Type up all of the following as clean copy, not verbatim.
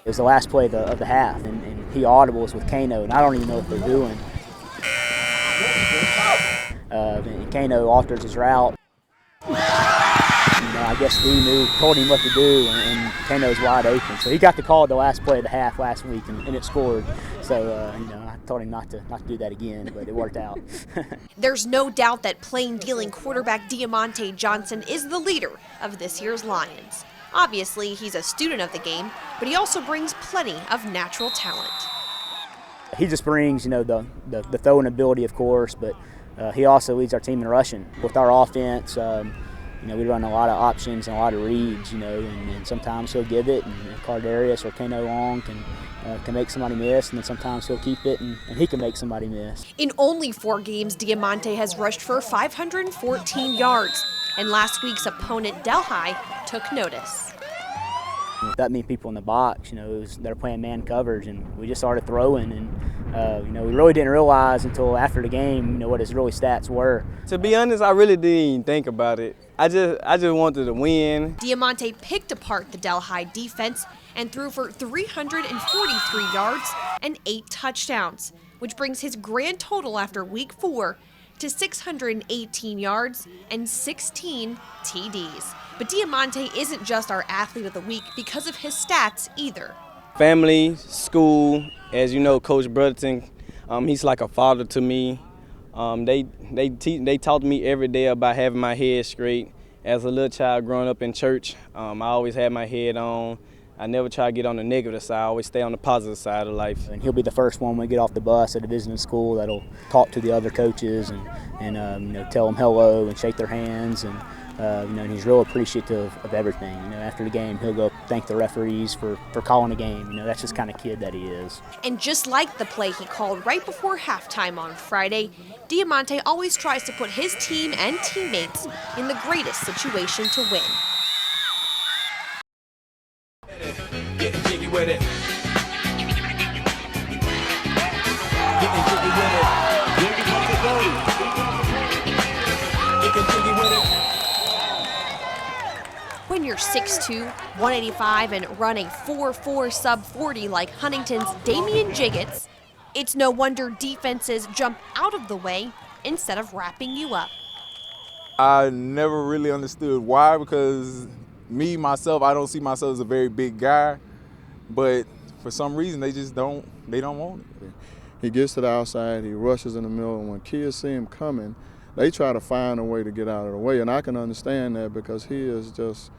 It was the last play of the half, and he audibles with Kano, and I don't even know what they're doing. And Kano alters his route. I guess Lee told him what to do, and Kano's wide open. So he got the call at the last play of the half last week, and it scored. So, I told him not to do that again, but it worked out. There's no doubt that plain-dealing quarterback Diamante Johnson is the leader of this year's Lions. Obviously, he's a student of the game, but he also brings plenty of natural talent. He just brings, the throwing ability, of course, but he also leads our team in rushing. With our offense, we run a lot of options and a lot of reads, and sometimes he'll give it, and Cardarius or Kano Long can make somebody miss, and then sometimes he'll keep it, and he can make somebody miss. In only 4 games, Diamante has rushed for 514 yards, and last week's opponent, Delhi, took notice. With that many people in the box, they're playing man coverage, and we just started throwing, and we really didn't realize until after the game, what his really stats were. To be honest, I really didn't even think about it. I just wanted to win. Diamante picked apart the Delhi defense and threw for 343 yards and 8 touchdowns, which brings his grand total after week 4 to 618 yards and 16 TDs. But Diamante isn't just our athlete of the week because of his stats either. Family, school, as you know, Coach Brotherton, he's like a father to me. They taught me every day about having my head straight. As a little child growing up in church, I always had my head on. I never try to get on the negative side. I always stay on the positive side of life. And he'll be the first one when we get off the bus at a visiting school that'll talk to the other coaches and tell them hello and shake their hands. And he's real appreciative of everything. After the game, he'll go thank the referees for calling a game. That's just the kind of kid that he is. And just like the play he called right before halftime on Friday, Diamante always tries to put his team and teammates in the greatest situation to win. Getting jiggy with it. Getting jiggy with it. Jiggy with it, dirty. Getting jiggy with it. When you're 6'2", 185, and running 4.4 sub 40 like Huntington's Damian Jiggets, it's no wonder defenses jump out of the way instead of wrapping you up. I never really understood why, because myself, I don't see myself as a very big guy, but for some reason they don't want it. He gets to the outside, he rushes in the middle, and when kids see him coming, they try to find a way to get out of the way, and I can understand that because he is just,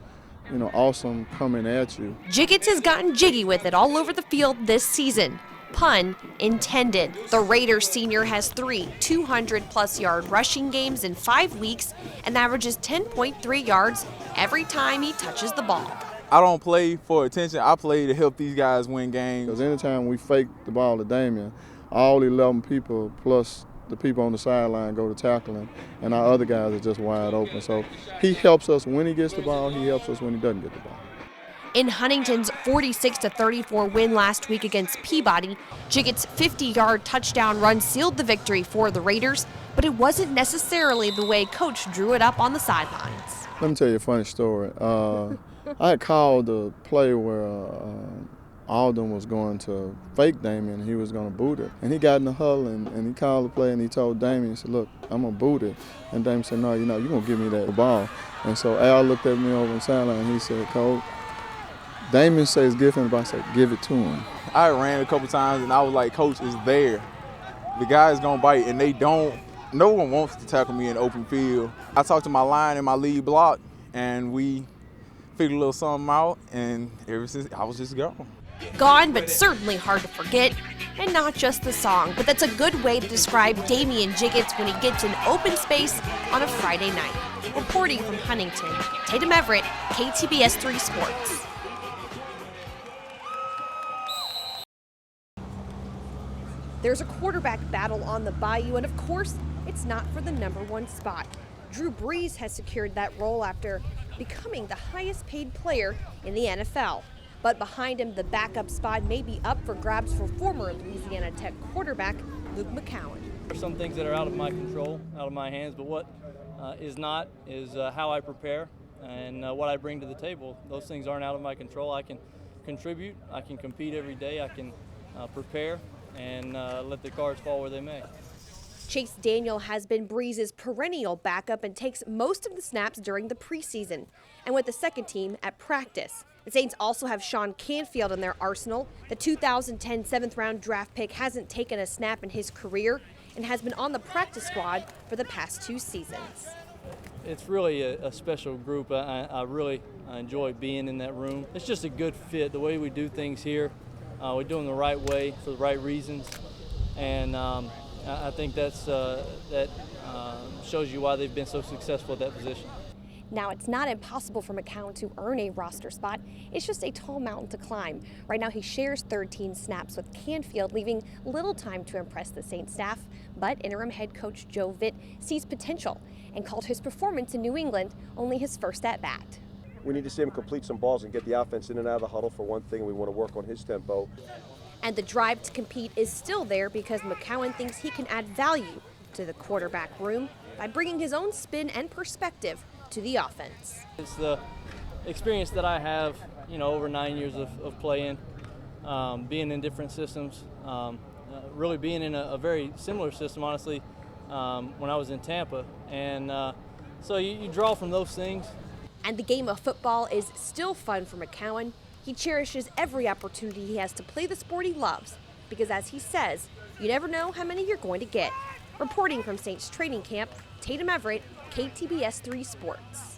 awesome coming at you. Jiggets has gotten jiggy with it all over the field this season. Pun intended. The Raiders senior has 3 200-plus yard rushing games in 5 weeks and averages 10.3 yards every time he touches the ball. I don't play for attention. I play to help these guys win games. Because anytime we fake the ball to Damian, all 11 people plus the people on the sideline go to tackle him, and our other guys are just wide open. So he helps us when he gets the ball. He helps us when he doesn't get the ball. In Huntington's 46-34 win last week against Peabody, Jigget's 50-yard touchdown run sealed the victory for the Raiders, but it wasn't necessarily the way Coach drew it up on the sidelines. Let me tell you a funny story. I had called the play where Alden was going to fake Damian. He was going to boot it. And he got in the huddle and he called the play and he told Damian, he said, "Look, I'm going to boot it." And Damian said, "No, you're going to give me that ball." And so Al looked at me over on the sideline and he said, "Coach, Damian says give him the ball." I said, "Give it to him." I ran a couple times and I was like, "Coach, is there. The guy's going to bite," and they don't. No one wants to tackle me in open field. I talked to my line and my lead block, and we figured a little something out, and ever since, I was just gone. Gone, but certainly hard to forget. And not just the song, but that's a good way to describe Damian Jiggets when he gets in open space on a Friday night. Reporting from Huntington, Tatum Everett, KTBS 3 Sports. There's a quarterback battle on the Bayou, and of course, it's not for the #1 spot. Drew Brees has secured that role after becoming the highest paid player in the NFL. But behind him, the backup spot may be up for grabs for former Louisiana Tech quarterback Luke McCowan. There are some things that are out of my control, out of my hands, but what is not is how I prepare and what I bring to the table. Those things aren't out of my control. I can contribute. I can compete every day. I can prepare and let the cards fall where they may. Chase Daniel has been Breeze's perennial backup and takes most of the snaps during the preseason and with the second team at practice. The Saints also have Sean Canfield in their arsenal. The 2010 7th-round draft pick hasn't taken a snap in his career and has been on the practice squad for the past 2 seasons. It's really a special group. I really enjoy being in that room. It's just a good fit. The way we do things here, we're doing the right way for the right reasons, and I think that shows you why they've been so successful at that position. Now, it's not impossible for McCown to earn a roster spot. It's just a tall mountain to climb. Right now, he shares third-team snaps with Canfield, leaving little time to impress the Saints staff. But interim head coach Joe Vitt sees potential and called his performance in New England only his first at-bat. We need to see him complete some balls and get the offense in and out of the huddle for one thing. We want to work on his tempo. And the drive to compete is still there because McCown thinks he can add value to the quarterback room by bringing his own spin and perspective to the offense. It's the experience that I have, over 9 years of playing, being in different systems, really being in a very similar system, honestly, when I was in Tampa. And so you draw from those things. And the game of football is still fun for McCown. He cherishes every opportunity he has to play the sport he loves because, as he says, you never know how many you're going to get. Reporting from Saints training camp, Tatum Everett, KTBS 3 Sports.